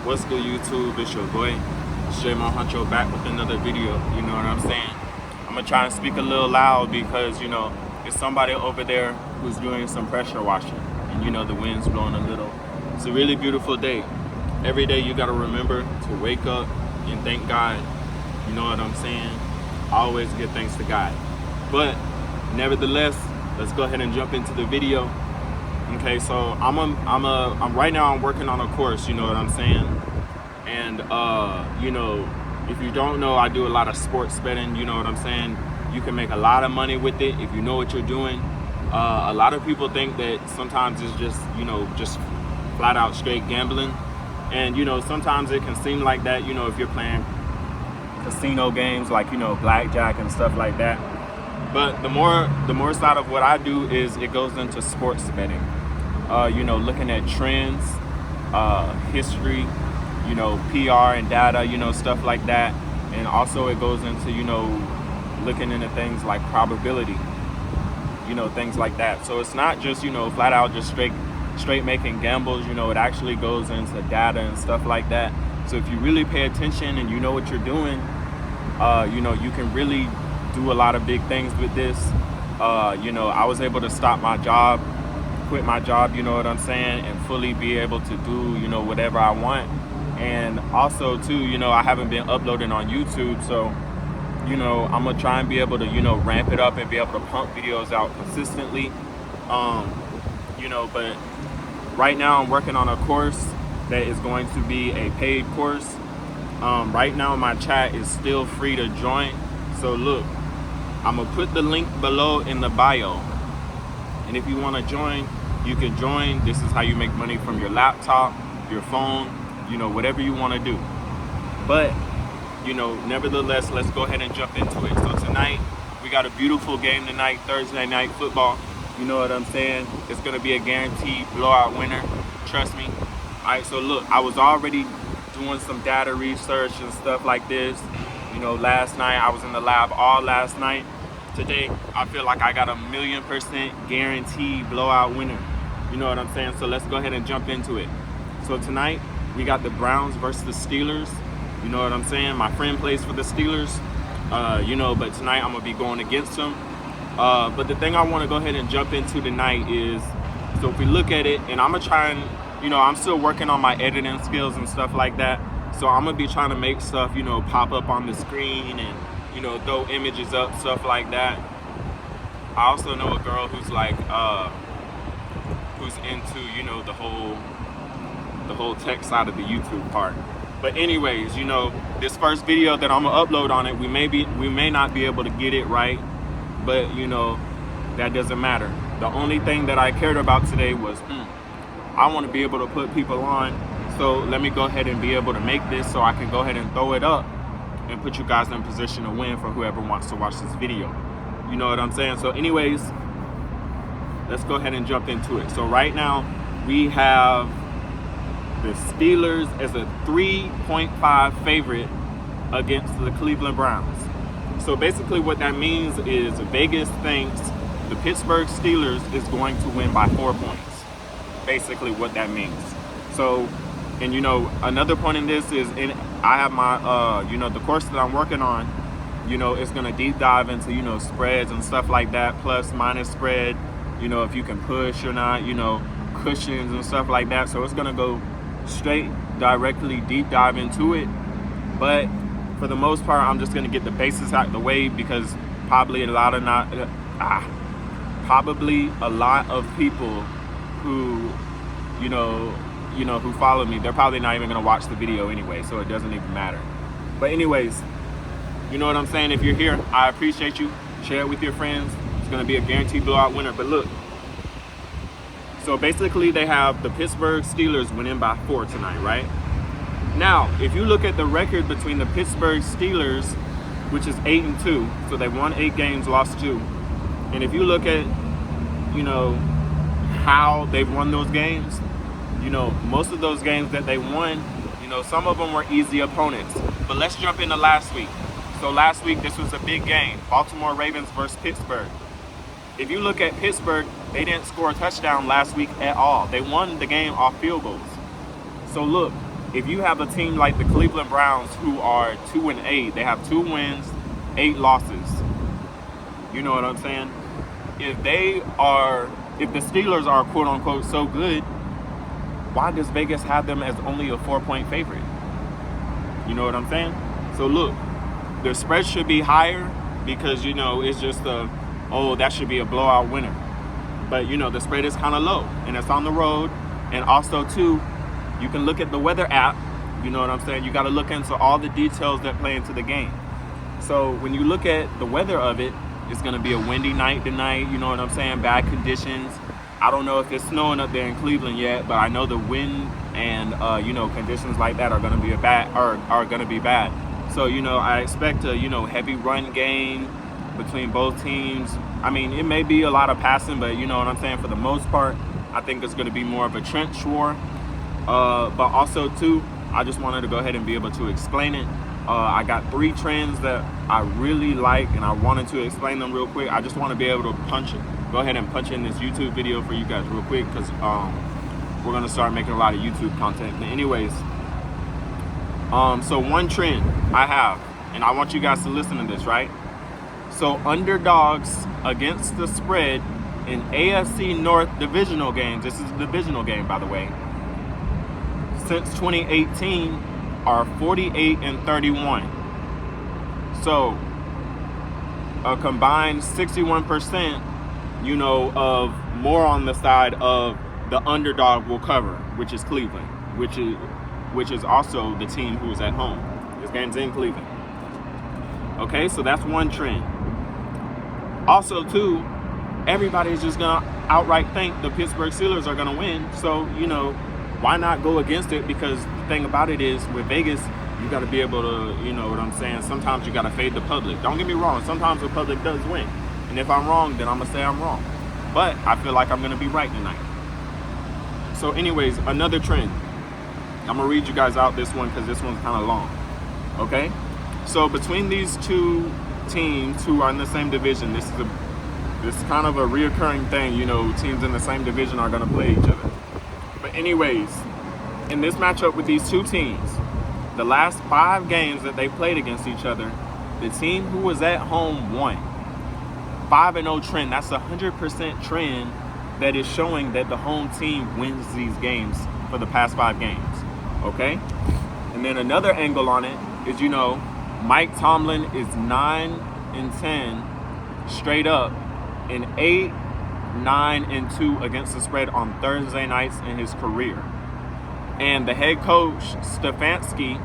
What's good, YouTube? It's your boy, J-Mo Huncho, back with another video. You know what I'm saying? I'm gonna try and speak a little loud because, it's somebody over there who's doing some pressure washing. And the wind's blowing a little. It's a really beautiful day. Every day you gotta remember to wake up and thank God. You know what I'm saying? Always give thanks to God. But nevertheless, let's go ahead and jump into the video. Okay, so I'm right now I'm working on a course, you know what I'm saying? And if you don't know, I do a lot of sports betting, you know what I'm saying? You can make a lot of money with it if you know what you're doing. A lot of people think that sometimes it's just flat out straight gambling. And sometimes it can seem like that, if you're playing casino games like blackjack and stuff like that. But the more side of what I do is it goes into sports betting. Looking at trends, history, PR and data, stuff like that. And also it goes into, looking into things like probability, things like that. So it's not just, flat out just straight making gambles, it actually goes into data and stuff like that. So if you really pay attention and you know what you're doing, you can really do a lot of big things with this. I was able to stop my job, quit my job, you know what I'm saying, and fully be able to do, whatever I want. And also too, I haven't been uploading on YouTube, so, I'm gonna try and be able to, ramp it up and be able to pump videos out consistently. But right now I'm working on a course that is going to be a paid course. Right now my chat is still free to join. So look, I'm gonna put the link below in the bio. And if you wanna join, you can join. This is how you make money from your laptop, your phone, whatever you wanna do. But, nevertheless, let's go ahead and jump into it. So tonight, we got a beautiful game tonight, Thursday night football. You know what I'm saying? It's gonna be a guaranteed blowout winner, trust me. All right, so look, I was already doing some data research and stuff like this. Last night, I was in the lab all last night. Today, I feel like I got a 1,000,000% guaranteed blowout winner. You know what I'm saying? So let's go ahead and jump into it. So tonight, we got the Browns versus the Steelers. You know what I'm saying? My friend plays for the Steelers, but tonight I'm gonna be going against them. But the thing I wanna go ahead and jump into tonight is, so if we look at it, and I'm gonna try and, I'm still working on my editing skills and stuff like that. So I'm gonna be trying to make stuff, pop up on the screen and, throw images up, stuff like that. I also know a girl who's like, who's into, the whole tech side of the YouTube part. But anyways, this first video that I'm gonna upload on it, we may not be able to get it right, but that doesn't matter. The only thing that I cared about today was, I want to be able to put people on. So let me go ahead and be able to make this so I can go ahead and throw it up and put you guys in position to win for whoever wants to watch this video. You know what I'm saying? So anyways, let's go ahead and jump into it. So right now we have the Steelers as a 3.5 favorite against the Cleveland Browns. So basically what that means is Vegas thinks the Pittsburgh Steelers is going to win by 4 points. Basically what that means. So, and another point in this is, I have my, the course that I'm working on, it's going to deep dive into, spreads and stuff like that, plus minus spread, if you can push or not, cushions and stuff like that. So it's going to go straight, directly deep dive into it. But for the most part, I'm just going to get the basics out of the way because probably a lot of people who, who follow me, they're probably not even going to watch the video anyway, so it doesn't even matter. But anyways, you know what I'm saying? If you're here, I appreciate you. Share it with your friends. It's going to be a guaranteed blowout winner. But look, so basically they have the Pittsburgh Steelers winning by 4 tonight, right? Now, if you look at the record between the Pittsburgh Steelers, which is 8-2, so they won 8 games, lost 2. And if you look at, how they've won those games, most of those games that they won, some of them were easy opponents. But let's jump into last week. So last week, this was a big game. Baltimore Ravens versus Pittsburgh. If you look at Pittsburgh, they didn't score a touchdown last week at all. They won the game off field goals. So look, if you have a team like the Cleveland Browns who are 2-8, they have 2 wins, 8 losses. You know what I'm saying? If the Steelers are quote unquote so good, why does Vegas have them as only a 4-point favorite? You know what I'm saying? So look, the spread should be higher because, you know, it's just that should be a blowout winner. But, you know, the spread is kind of low and it's on the road. And also, too, you can look at the weather app. You know what I'm saying? You got to look into all the details that play into the game. So when you look at the weather of it, it's going to be a windy night tonight. You know what I'm saying? Bad conditions. I don't know if it's snowing up there in Cleveland yet, but I know the wind and, conditions like that are going to be bad. So, you know, I expect a, heavy run game between both teams. I mean, it may be a lot of passing, but you know what I'm saying? For the most part, I think it's going to be more of a trench war. But also, too, I just wanted to go ahead and be able to explain it. I got 3 trends that I really like, and I wanted to explain them real quick. I just want to be able to go ahead and punch in this YouTube video for you guys real quick because we're going to start making a lot of YouTube content. But anyways, so one trend I have, and I want you guys to listen to this, right? So underdogs against the spread in AFC North divisional games, this is a divisional game, by the way, since 2018 are 48-31. So a combined 61%, of more on the side of the underdog will cover, which is Cleveland, which is also the team who is at home. This game's in Cleveland. Okay, so that's one trend. Also, too, everybody's just gonna outright think the Pittsburgh Steelers are gonna win. So, why not go against it? Because the thing about it is, with Vegas, you got to be able to, you know what I'm saying? Sometimes you got to fade the public. Don't get me wrong. Sometimes the public does win. And if I'm wrong, then I'm going to say I'm wrong. But I feel like I'm going to be right tonight. So anyways, another trend. I'm going to read you guys out this one because this one's kind of long. Okay? So between these 2 teams who are in the same division, this is kind of a reoccurring thing. Teams in the same division are going to play each other. But anyways, in this matchup with these 2 teams, the last 5 games that they played against each other, the team who was at home won. 5-0 trend. That's a 100% trend that is showing that the home team wins these games for the past 5 games. Okay? And then another angle on it is, Mike Tomlin is 9-10 straight up and 8-9-2 against the spread on Thursday nights in his career. And the head coach, Stefanski,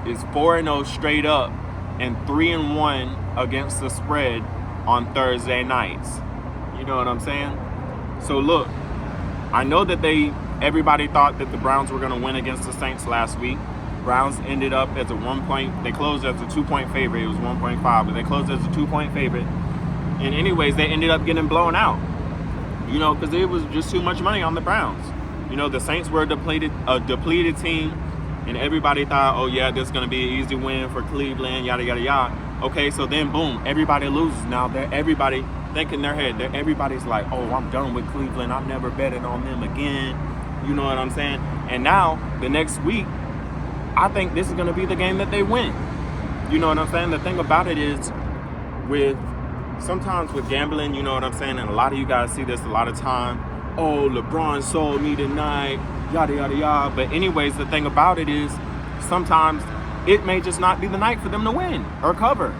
is 4-0 straight up and 3-1 against the spread on Thursday nights. You know what I'm saying? So look, I know that everybody thought that the Browns were going to win against the Saints last week. Browns ended up as they closed as a 2-point favorite. It was 1.5, but they closed as a 2-point favorite. And anyways, they ended up getting blown out. Because it was just too much money on the Browns. The Saints were a depleted team, and everybody thought, oh yeah, this is going to be an easy win for Cleveland, yada, yada, yada. Okay, so then boom, everybody loses now. Everybody thinking in their head, everybody's like, oh, I'm done with Cleveland. I'm never betting on them again. You know what I'm saying? And now, the next week, I think this is going to be the game that they win. You know what I'm saying? The thing about it is, sometimes with gambling, you know what I'm saying, and a lot of you guys see this a lot of time, oh, LeBron sold me tonight, yada, yada, yada. But anyways, the thing about it is sometimes it may just not be the night for them to win or cover.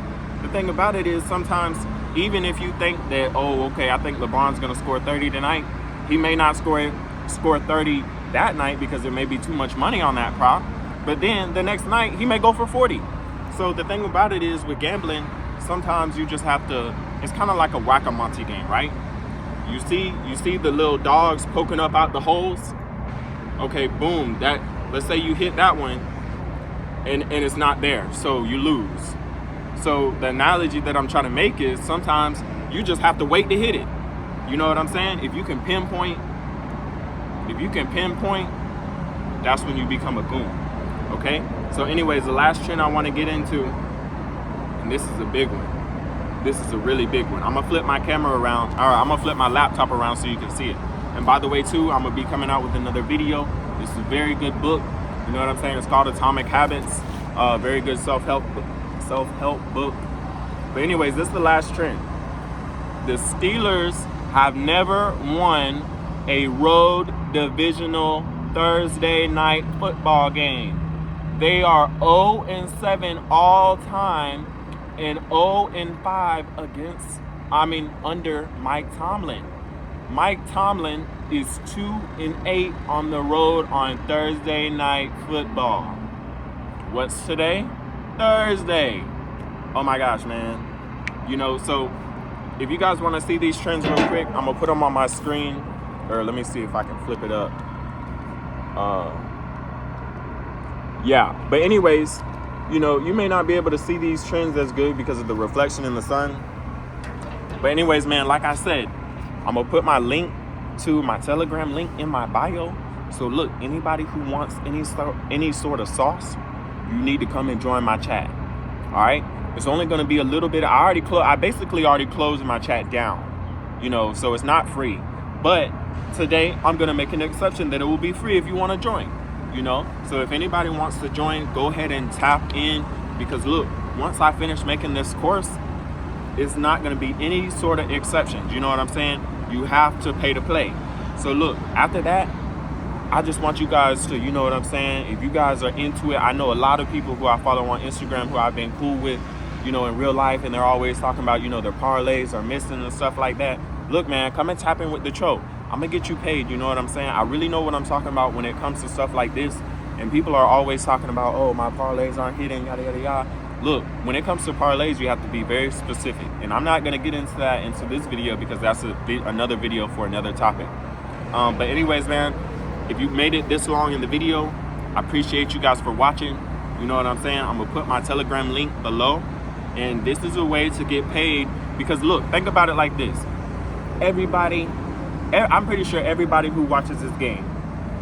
The thing about it is sometimes even if you think that, oh, okay, I think LeBron's going to score 30 tonight, he may not score 30 that night because there may be too much money on that prop. But then the next night, he may go for 40. So the thing about it is with gambling, sometimes you just have to, it's kind of like a whack-a-mole game, right? You see the little dogs poking up out the holes. Okay, boom. Let's say you hit that one, and it's not there, so you lose. So the analogy that I'm trying to make is sometimes you just have to wait to hit it. You know what I'm saying? If you can pinpoint, that's when you become a goon. Okay. So, anyways, the last trend I want to get into, and this is a big one. This is a really big one. I'm going to flip my camera around, or I'm going to flip my laptop around so you can see it. And by the way, too, I'm going to be coming out with another video. This is a very good book. You know what I'm saying? It's called Atomic Habits. Very good self-help book. But anyways, this is the last trend. The Steelers have never won a road divisional Thursday night football game. They are 0-7 all time and 0-5 under Mike Tomlin. Mike Tomlin is 2-8 on the road on Thursday night football. What's today? Thursday. Oh my gosh, man. You know, so if you guys want to see these trends real quick, I'm going to put them on my screen. Or let me see if I can flip it up. Yeah, but anyways, you know, you may not be able to see these trends as good because of the reflection in the sun. But anyways, man, like I said, I'm going to put my link to my Telegram link in my bio. So look, anybody who wants any sort of sauce, you need to come and join my chat. All right? It's only going to be a little bit. I basically already closed my chat down, you know, so it's not free. But today I'm going to make an exception that it will be free if you want to join. You know, so if anybody wants to join, go ahead and tap in, because look, once I finish making this course, it's not going to be any sort of exceptions. You know what I'm saying? You have to pay to play. So look, after that, I just want you guys to, you know what I'm saying? If you guys are into it, I know a lot of people who I follow on Instagram who I've been cool with, you know, in real life, and they're always talking about, you know, their parlays are missing and stuff like that. Look, man, come and tap in with the Tro. I'm going to get you paid, you know what I'm saying? I really know what I'm talking about when it comes to stuff like this. And people are always talking about, oh, my parlays aren't hitting, yada, yada, yada. Look, when it comes to parlays, you have to be very specific. And I'm not going to get into that into this video because that's another video for another topic. But anyways, man, if you made it this long in the video, I appreciate you guys for watching. You know what I'm saying? I'm going to put my Telegram link below. And this is a way to get paid because, look, think about it like this. I'm pretty sure everybody who watches this game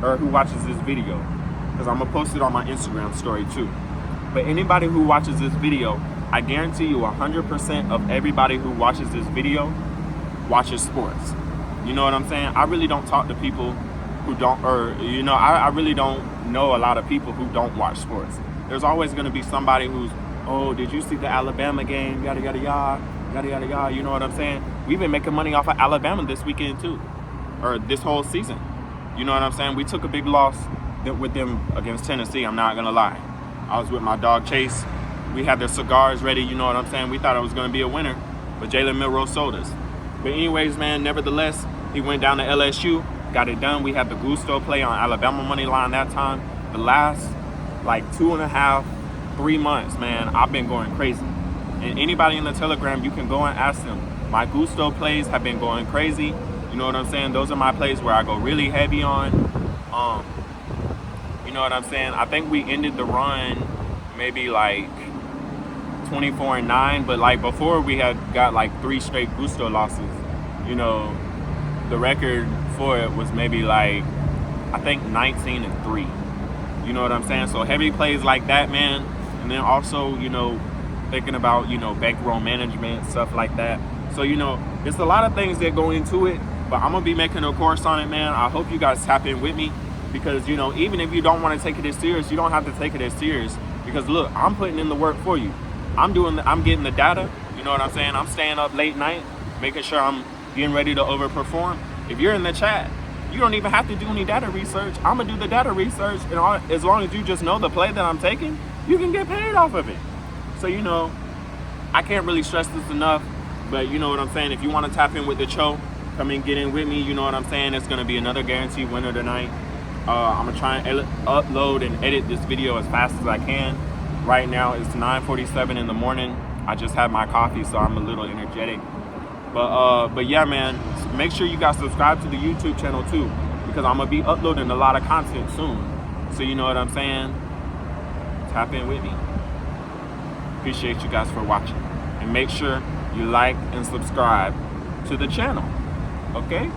or who watches this video, because I'm going to post it on my Instagram story too. But anybody who watches this video, I guarantee you 100% of everybody who watches this video watches sports. You know what I'm saying? I really don't talk to people who don't, or, you know, I really don't know a lot of people who don't watch sports. There's always going to be somebody who's, oh, did you see the Alabama game? Yada, yada, yada, yada, yada, yada. You know what I'm saying? We've been making money off of Alabama this weekend too. Or this whole season. You know what I'm saying? We took a big loss with them against Tennessee, I'm not gonna lie. I was with my dog Chase. We had the cigars ready, you know what I'm saying? We thought it was gonna be a winner, but Jalen Milroe sold us. But anyways, man, nevertheless, he went down to LSU, got it done. We had the Gusto play on Alabama money line that time. The last like 2.5, 3 months, man, I've been going crazy. And anybody in the Telegram, you can go and ask them. My Gusto plays have been going crazy. You know what I'm saying? Those are my plays where I go really heavy on. You know what I'm saying? I think we ended the run maybe like 24-9, but like before we had got like 3 straight Gusto losses. You know, the record for it was maybe like, I think 19-3. You know what I'm saying? So heavy plays like that, man. And then also, you know, thinking about, you know, bankroll management, stuff like that. So, you know, there's a lot of things that go into it. But I'm going to be making a course on it, man. I hope you guys tap in with me because, you know, even if you don't want to take it as serious, you don't have to take it as serious because, look, I'm putting in the work for you. I'm getting the data. You know what I'm saying? I'm staying up late night, making sure I'm getting ready to overperform. If you're in the chat, you don't even have to do any data research. I'm going to do the data research. And as long as you just know the play that I'm taking, you can get paid off of it. So, you know, I can't really stress this enough. But you know what I'm saying? If you want to tap in with the Cho, come and get in with me, you know what I'm saying? It's going to be another guaranteed winner tonight. I'm going to try and upload and edit this video as fast as I can. Right now, it's 9:47 in the morning. I just had my coffee, so I'm a little energetic. But yeah, man, make sure you guys subscribe to the YouTube channel too, because I'm going to be uploading a lot of content soon. So you know what I'm saying? Tap in with me. Appreciate you guys for watching. And make sure you like and subscribe to the channel. Okay?